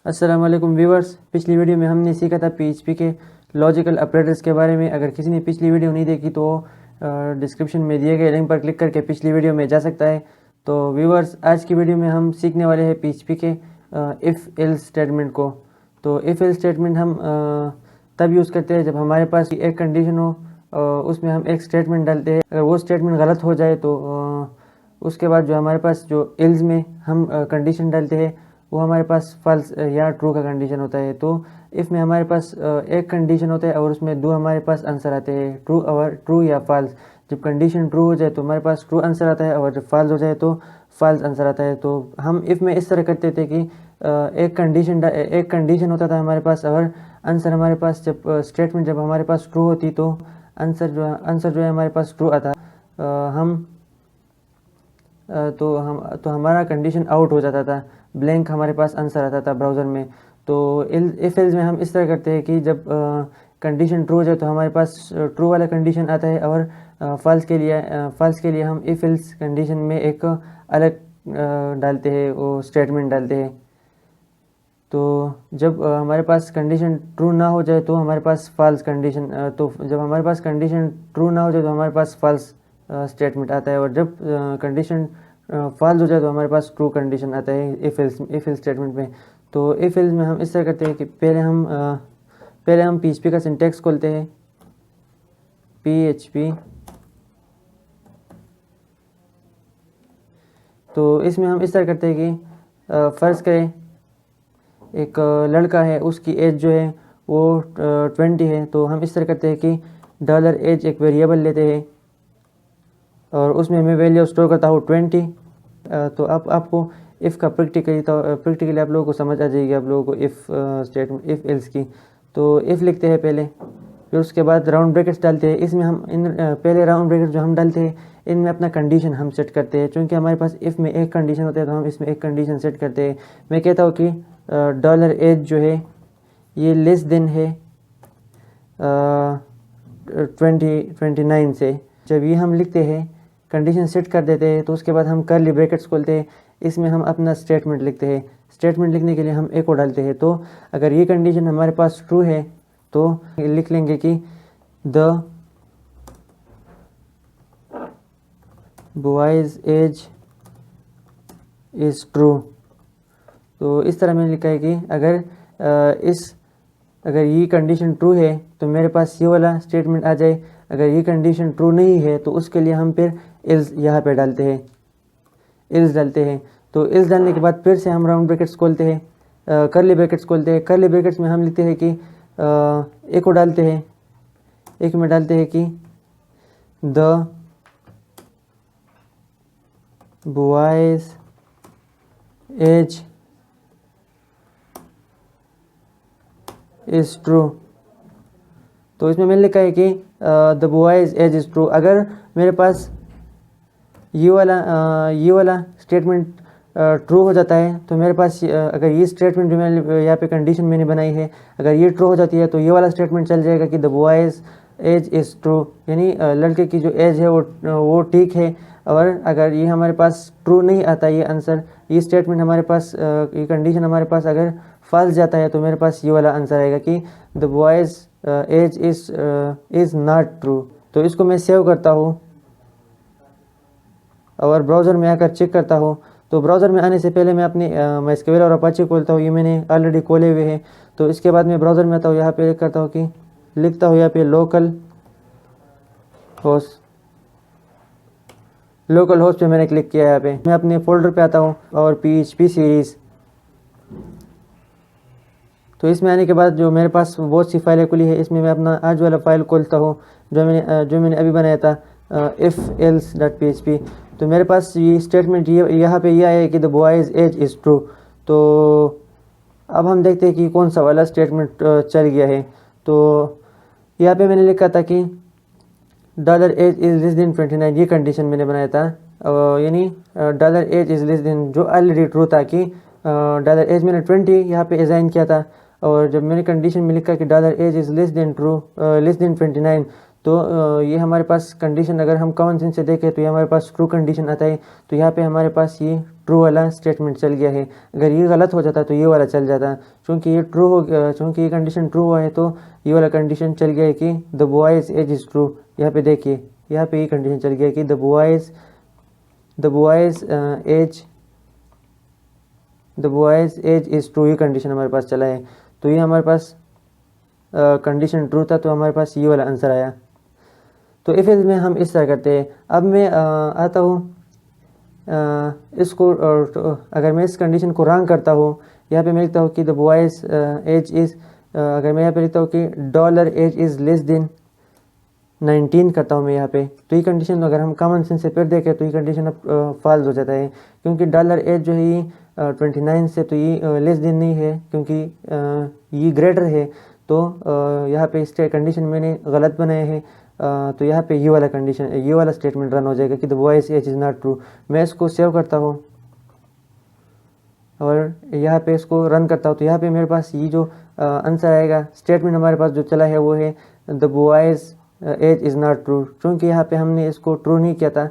अस्सलाम वालेकुम व्यूवर्स। पिछली वीडियो में हमने सीखा था पीएचपी के लॉजिकल ऑपरेटर्स के बारे में। अगर किसी ने पिछली वीडियो नहीं देखी तो डिस्क्रिप्शन में दिए गए लिंक पर क्लिक करके पिछली वीडियो में जा सकता है। तो व्यूवर्स, आज की वीडियो में हम सीखने वाले हैं पीएचपी के इफ़ एल्स स्टेटमेंट को। तो इफ़ एल्स स्टेटमेंट हम तब यूज़ करते हैं जब हमारे पास एक कंडीशन हो, उसमें हम एक स्टेटमेंट डालते हैं। अगर वो स्टेटमेंट गलत हो जाए तो उसके बाद जो हमारे पास जो एल्स में हम कंडीशन डालते हैं वो हमारे पास फॉल्स या ट्रू का कंडीशन होता है। तो इफ़ में हमारे पास एक कंडीशन होता है और उसमें दो हमारे पास आंसर आते हैं, ट्रू या फॉल्स। जब कंडीशन ट्रू हो जाए तो हमारे पास ट्रू आंसर आता है और जब फॉल्स हो जाए तो फॉल्स आंसर आता है। तो हम इफ़ में इस तरह करते थे कि एक कंडीशन होता था हमारे पास और आंसर हमारे पास जब स्टेटमेंट जब हमारे पास ट्रू होती तो आंसर जो है हमारे पास ट्रू आता। तो हमारा कंडीशन आउट हो जाता था, ब्लैंक हमारे पास आंसर आता था ब्राउज़र में। तो इफ एल्स में हम इस तरह करते हैं कि जब कंडीशन ट्रू हो जाए तो हमारे पास ट्रू वाला कंडीशन आता है और फॉल्स के लिए हम इफ एल्स कंडीशन में एक अलग डालते हैं, वो स्टेटमेंट डालते हैं। तो जब हमारे पास कंडीशन ट्रू ना हो जाए तो हमारे पास फॉल्स कंडीशन तो जब हमारे पास कंडीशन ट्रू ना हो जाए तो हमारे पास फॉल्स स्टेटमेंट आता है और जब कंडीशन फॉल्स हो जाए तो हमारे पास ट्रू कंडीशन आता है इफ एल्स स्टेटमेंट में। तो इफ एल्स में हम इस तरह करते हैं कि पहले हम पीएचपी का सिंटैक्स खोलते हैं। पीएचपी, तो इसमें हम इस तरह करते हैं कि फ़र्ज़ करें एक लड़का है, उसकी एज जो है वो 20 है। तो हम इस तरह करते हैं कि डॉलर एज एक वेरिएबल लेते हैं और उसमें मैं वैल्यू स्टोर करता हूँ 20। तो अब आपको इफ़ का प्रैक्टिकली आप लोगों को समझ आ जाएगी, आप लोगों को इफ़ स्टेटमेंट इफ़ एल्स की। तो इफ़ लिखते हैं पहले, फिर उसके बाद राउंड ब्रैकेट्स डालते हैं। इसमें हम पहले राउंड ब्रैकेट जो हम डालते हैं इनमें अपना कंडीशन हम सेट करते हैं। चूँकि हमारे पास इफ़ में एक कंडीशन होता है तो हम इसमें एक कंडीशन सेट करते हैं। मैं कहता हूँ कि डॉलर एज जो है ये लेस देन है 29 से। जब ये हम लिखते हैं, कंडीशन सेट कर देते हैं, तो उसके बाद हम कर्ली ब्रैकेट्स खोलते हैं। इसमें हम अपना स्टेटमेंट लिखते हैं। स्टेटमेंट लिखने के लिए हम एको डालते हैं। तो अगर ये कंडीशन हमारे पास ट्रू है तो लिख लेंगे कि the boy's age is true. तो इस तरह मैंने लिखा है कि अगर ये कंडीशन ट्रू है तो मेरे पास ये वाला स्टेटमेंट आ जाए। अगर ये कंडीशन ट्रू नहीं है तो उसके लिए हम फिर एल्स यहाँ पे डालते हैं, एल्स डालते हैं। तो एल्स डालने के बाद फिर से हम राउंड ब्रैकेट्स खोलते हैं, कर्ली ब्रैकेट्स खोलते हैं। कर्ली ब्रैकेट्स में हम लिखते हैं कि एक को डालते हैं, एक में डालते हैं कि the boy's age is true. तो इसमें मैंने लिखा है कि the boy's age is true. अगर मेरे पास ये वाला स्टेटमेंट ट्रू हो जाता है तो मेरे पास अगर ये स्टेटमेंट जो मैंने यहाँ पे कंडीशन मैंने बनाई है, अगर ये ट्रू हो जाती है तो ये वाला स्टेटमेंट चल जाएगा कि the boy's age is true, यानी लड़के की जो एज है वो ठीक है। और अगर ये हमारे पास ट्रू नहीं आता, ये आंसर, ये स्टेटमेंट हमारे पास, ये कंडीशन हमारे पास अगर फॉल्स जाता है तो मेरे पास ये वाला आंसर आएगा कि the boy's age is not true. तो इसको मैं सेव करता हूँ और ब्राउज़र में आकर चेक करता हूँ। तो ब्राउज़र में आने से पहले मैं अपनी MySQL और अपाचे खोलता हूँ। ये मैंने ऑलरेडी खोले हुए हैं। तो इसके बाद मैं ब्राउज़र में आता हूँ, यहाँ पे लिखता हूँ यहाँ पे लोकल होस्ट पे मैंने क्लिक किया। यहाँ पे मैं अपने फोल्डर पे आता हूँ और PHP सीरीज़। तो इसमें आने के बाद जो मेरे पास बहुत सी फाइलें खुली है, इसमें मैं अपना आज वाला फाइल खोलता हूँ जो मैंने अभी बनाया था, ifelse.php। तो मेरे पास ये स्टेटमेंट यहाँ पे ये आया है कि the boy's age is true. तो अब हम देखते हैं कि कौन सा वाला स्टेटमेंट चल गया है। तो यहाँ पे मैंने लिखा था कि dollar age is less than 29, ये कंडीशन मैंने बनाया था, यानी dollar age is less than, जो ऑलरेडी ट्रू था कि डॉलर एज मैंने 20 यहाँ पे असाइन किया था। और जब मैंने कंडीशन में लिखा कि dollar age is less than 29, तो ये हमारे पास कंडीशन अगर हम कॉमन सेंस से देखें तो ये हमारे पास ट्रू कंडीशन आता है। तो यहाँ पे हमारे पास ये ट्रू वाला स्टेटमेंट चल गया है। अगर ये गलत हो जाता तो ये वाला चल जाता। चूँकि ये ट्रू हो गया, चूँकि ये कंडीशन ट्रू हुआ है तो ये वाला कंडीशन चल गया है कि the boy's age is true. यहाँ पे देखिए, यहाँ पे ये कंडीशन चल गया है कि the boy's age is true. ये कंडीशन हमारे पास चला है। तो ये हमारे पास कंडीशन ट्रू था, तो हमारे पास ये वाला आंसर आया। तो इफ एल्स में हम इस तरह करते हैं। अब मैं आता हूँ इसको, अगर मैं इस कंडीशन को रॉन्ग करता हूँ, यहाँ पे मैं लिखता हूँ कि द बॉयज़ एज इज़, अगर मैं यहाँ पे लिखता हूँ कि dollar age is less than 19 करता हूँ मैं यहाँ पे, तो ये कंडीशन अगर हम कॉमन सेंस से फिर देखें तो ये कंडीशन अब फॉल्स हो जाता है, क्योंकि डॉलर एज जो है ये 29 से, तो ये लेस देन नहीं है, क्योंकि ये ग्रेटर है। तो यहाँ पे इस कंडीशन मैंने गलत बनाया है। तो यहाँ पे ये वाला कंडीशन, ये वाला स्टेटमेंट रन हो जाएगा कि the boy's age is not true. मैं इसको सेव करता हूँ और यहाँ पे इसको रन करता हूँ, तो यहाँ पे मेरे पास ये जो आंसर आएगा, स्टेटमेंट हमारे पास जो चला है वो है the boy's age is not true. क्योंकि यहाँ पे हमने इसको ट्रू नहीं किया था,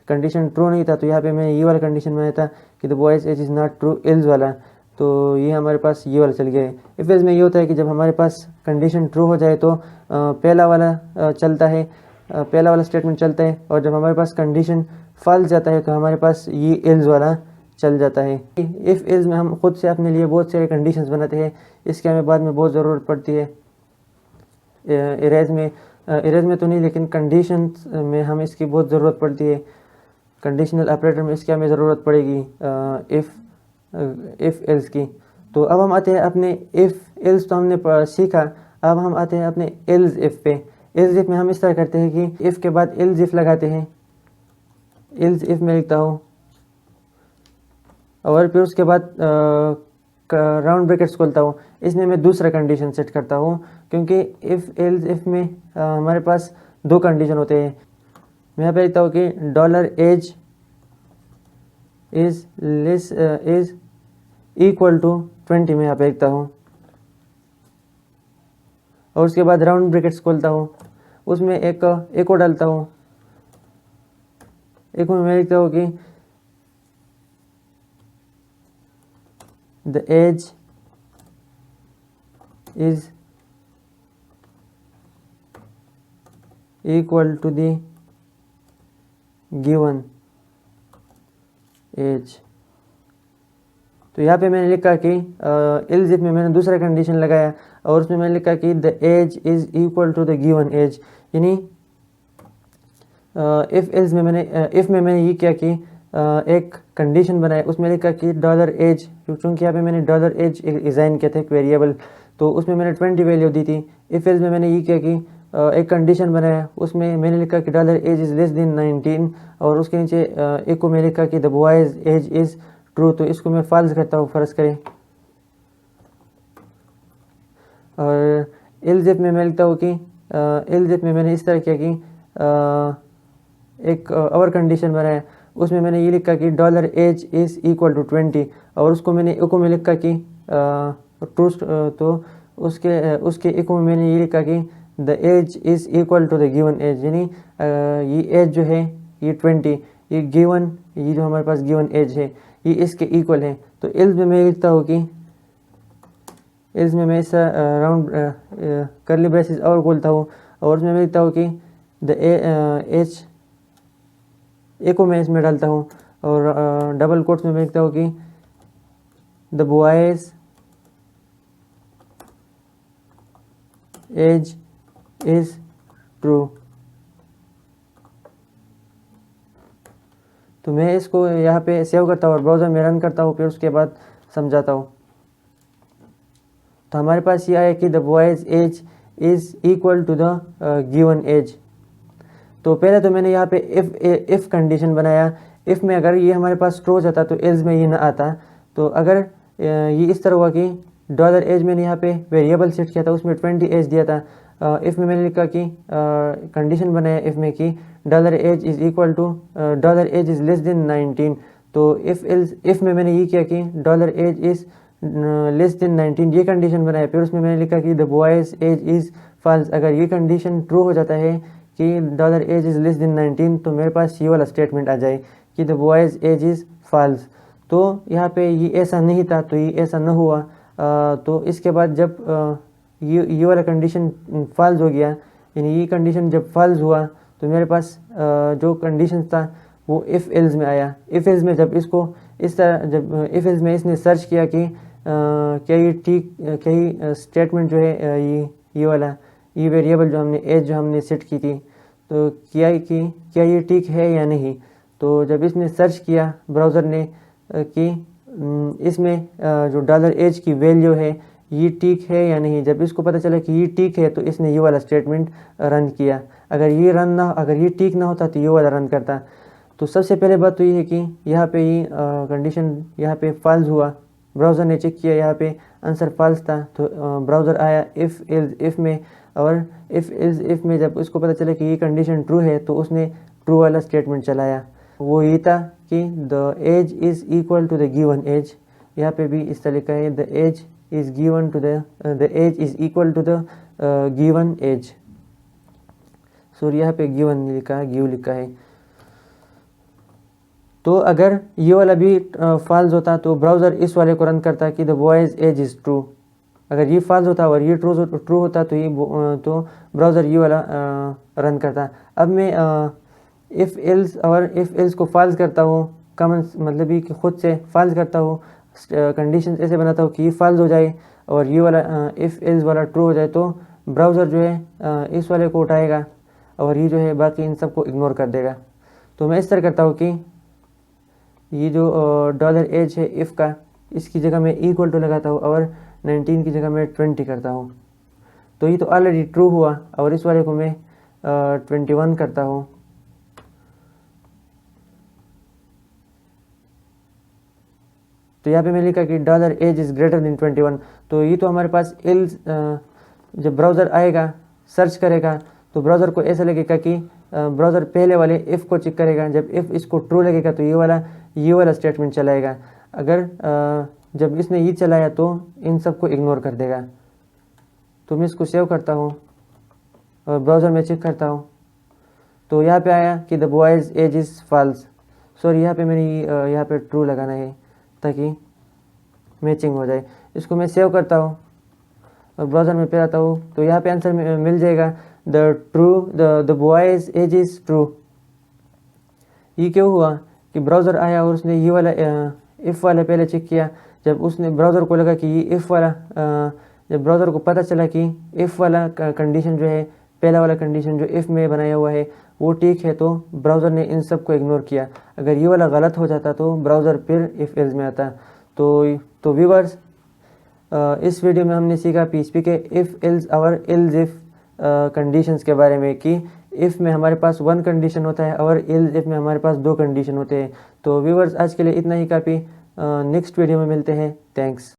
कंडीशन ट्रू नहीं था, तो यहाँ पे मैंने ये वाला कंडीशन बनाया था कि the boy's age is not true else वाला। तो ये हमारे पास ये वाला चल गया है। इफ एल्स में ये होता है कि जब हमारे पास कंडीशन ट्रू हो जाए तो पहला वाला चलता है, पहला वाला स्टेटमेंट चलता है, और जब हमारे पास कंडीशन फॉल्स जाता है तो हमारे पास ये एल्स वाला चल जाता है। इफ़ एल्स में हम खुद से अपने लिए बहुत सारे कंडीशंस बनाते हैं, इसके हमें बाद में बहुत ज़रूरत पड़ती है। इरेज में तो नहीं, लेकिन कंडीशंस में हम इसकी बहुत ज़रूरत पड़ती है। कंडीशनल ऑपरेटर में इसकी हमें ज़रूरत पड़ेगी इफ़ एल्स की। तो अब हम आते हैं अपने इफ़ एल्स, तो हमने सीखा। अब हम आते हैं अपने एल्स इफ़ पे। एल्स इफ़ में हम इस तरह करते हैं कि इफ़ के बाद एल्स इफ़ लगाते हैं। एल्स इफ़ में लिखता हूँ और फिर उसके बाद राउंड ब्रैकेट्स खोलता हूँ। इसमें मैं दूसरा कंडीशन सेट करता हूँ, क्योंकि इफ़ एल्स इफ़ में हमारे पास दो कंडीशन होते हैं। मैं यहाँ पे लिखता हूँ कि dollar age is equal to 20, मैं यहाँ पे लिखता हूँ, और उसके बाद राउंड ब्रैकेट्स खोलता हूँ, उसमें एक और डालता हूँ। एक में मैं लिखता हूँ कि the age is equal to the given age. तो यहाँ पे मैंने लिखा कि एल्स इफ में मैंने दूसरा कंडीशन लगाया, और उसमें मैंने लिखा कि the age is equal to the given age. यानी इफ़ एल्स में मैंने ये किया कि एक कंडीशन बनाया, उसमें लिखा कि डॉलर एज, क्योंकि यहाँ पे मैंने डॉलर एज डिज़ाइन किया था एक वेरिएबल, तो उसमें मैंने 20 वैल्यू दी थी। इफ़ एल्स में मैंने ये किया कि एक कंडीशन बनाया, उसमें मैंने लिखा कि dollar age is less than 19, और उसके नीचे एक को मैं लिखा कि the boy's age is true. तो इसको मैं फॉल्स करता हूँ, फ़र्ज़ करें। और एल्स इफ में मैं लिखता हूँ कि एल्स इफ में मैंने इस तरह किया कि एक और कंडीशन बनाया, उसमें मैंने ये लिखा कि dollar age is equal to 20, और उसको मैंने इको में लिखा कि ट्रू। तो उसके इको में मैंने ये लिखा कि the age is equal to the given age. यानी ये एज जो है ये 20, ये गिवन, ये जो हमारे पास गिवन एज है ये इसके इक्वल है। तो एल्स में मैं लिखता हूँ कि एल्स में मैं ऐसा राउंड करली ब्रेसेस और खोलता हूँ, और उसमें मैं लिखता हूँ कि द एज एक को मैं इसमें डालता हूँ, और डबल कोट्स में मैं लिखता हूँ कि the boy's age is true. तो मैं इसको यहाँ पे सेव करता हूँ और ब्राउज़र में रन करता हूँ, फिर उसके बाद समझाता हूँ। तो हमारे पास ये आया कि the boy's age is equal to the given age. तो पहले तो मैंने यहाँ पे इफ़ कंडीशन बनाया। इफ़ में अगर ये हमारे पास ट्रू हो जाता तो एल्स में ये ना आता। तो अगर ये इस तरह हुआ कि डॉलर एज मैंने यहाँ पे वेरिएबल सेट किया था, उसमें 20 एज दिया था। इफ़ में मैंने लिखा कि कंडीशन बनाया इफ़ में कि dollar age is equal to dollar age is less than 19। तो इफ़ में मैंने ये किया कि dollar age is less than 19, ये कंडीशन बनाया। फिर उसमें मैंने लिखा कि the boy's age is false. अगर ये कंडीशन ट्रू हो जाता है कि dollar age is less than 19 तो मेरे पास ये वाला स्टेटमेंट आ जाए कि the boy's age is false. तो यहाँ पे ये ऐसा नहीं था तो ये ऐसा न हुआ। तो इसके बाद जब ये वाला कंडीशन फॉल्स हो गया, यानी ये कंडीशन जब फॉल्स हुआ तो मेरे पास जो कंडीशन था वो इफ़ एल्स में आया। इफ़ एल्स में जब इसको इस तरह जब इफ़ एल्स में इसने सर्च किया कि क्या ये ठीक क्या ये स्टेटमेंट जो है ये वाला ये वेरिएबल जो हमने एज जो हमने सेट की थी तो क्या ये ठीक है या नहीं। तो जब इसने सर्च किया ब्राउज़र ने कि इसमें जो डॉलर एज की वैल्यू है ये ठीक है या नहीं, जब इसको पता चला कि ये ठीक है तो इसने ये वाला स्टेटमेंट रन किया। अगर ये ठीक ना होता तो ये वाला रन करता। तो सबसे पहले बात तो ये है कि यहाँ पे ये कंडीशन यहाँ पे फॉल्स हुआ, ब्राउज़र ने चेक किया, यहाँ पे आंसर फॉल्स था तो ब्राउज़र आया इफ़ में, और इफ़ में जब उसको पता चला कि ये कंडीशन ट्रू है तो उसने ट्रू वाला स्टेटमेंट चलाया। वो ये था कि the age is equal to the given age. यहाँ पे भी इस तरह लिखा है the age is given to the age is equal to the given age. Sorry यहाँ पे गिवन लिखा है, गिव लिखा है। तो अगर ये वाला भी फॉल्स होता तो ब्राउज़र इस वाले को रन करता कि the boy's age is true. अगर ये फॉल्स होता और ये ट्रू होता तो तो ब्राउज़र ये वाला रन करता। अब मैं इफ़ एल्स को फॉल्स करता हूँ, कॉमन मतलब ही कि खुद से फॉल्स करता हूँ, कंडीशन ऐसे बनाता हूँ कि ये फॉल्स हो जाए और ये वाला इफ़ एल्स वाला ट्रू हो जाए, तो ब्राउज़र जो है इस वाले को उठाएगा और ये जो है बाकी इन सब को इग्नोर कर देगा। तो मैं इस तरह करता हूँ कि ये जो डॉलर एज है इफ़ का, इसकी जगह मैं इक्वल टू लगाता हूँ और 19 की जगह मैं 20 करता हूँ। तो ये तो ऑलरेडी ट्रू हुआ और इस वाले को मैं 21 करता हूँ। तो यहाँ पे मैंने लिखा कि dollar age is greater than 21। तो ये तो हमारे पास एल्स जब ब्राउज़र आएगा सर्च करेगा तो ब्राउज़र को ऐसा लगेगा कि ब्राउज़र पहले वाले इफ़ को चेक करेगा, जब इफ़ इसको ट्रू लगेगा तो ये वाला स्टेटमेंट चलाएगा। अगर जब इसने ये चलाया तो इन सब को इग्नोर कर देगा। तो मैं इसको सेव करता हूँ और ब्राउज़र में चेक करता हूँ तो यहाँ पे आया कि the boy's age is false. Sorry यहाँ पे मैंने यहाँ पे ट्रू लगाना है ताकि मैचिंग हो जाए। इसको मैं सेव करता हूँ और ब्राउज़र में फिर आता हूँ तो यहाँ पे आंसर मिल जाएगा the boy's age is true. ये क्यों हुआ कि ब्राउज़र आया और उसने ये वाला इफ़ वाला पहले चेक किया। जब उसने ब्राउज़र को लगा कि ये इफ़ वाला जब ब्राउज़र को पता चला कि इफ़ वाला कंडीशन जो है, पहला वाला कंडीशन जो इफ़ में बनाया हुआ है वो ठीक है, तो ब्राउज़र ने इन सब को इग्नोर किया। अगर ये वाला गलत हो जाता तो ब्राउज़र फिर इफ़ एल्स में आता। तो व्यूअर्स, इस वीडियो में हमने सीखा PHP के इफ़ एल्स और एल्स इफ़ कंडीशंस के बारे में कि इफ़ में हमारे पास 1 कंडीशन होता है और एल्स इफ़ में हमारे पास 2 कंडीशन होते हैं। तो व्यूअर्स, आज के लिए इतना ही काफ़ी। नेक्स्ट वीडियो में मिलते हैं। थैंक्स।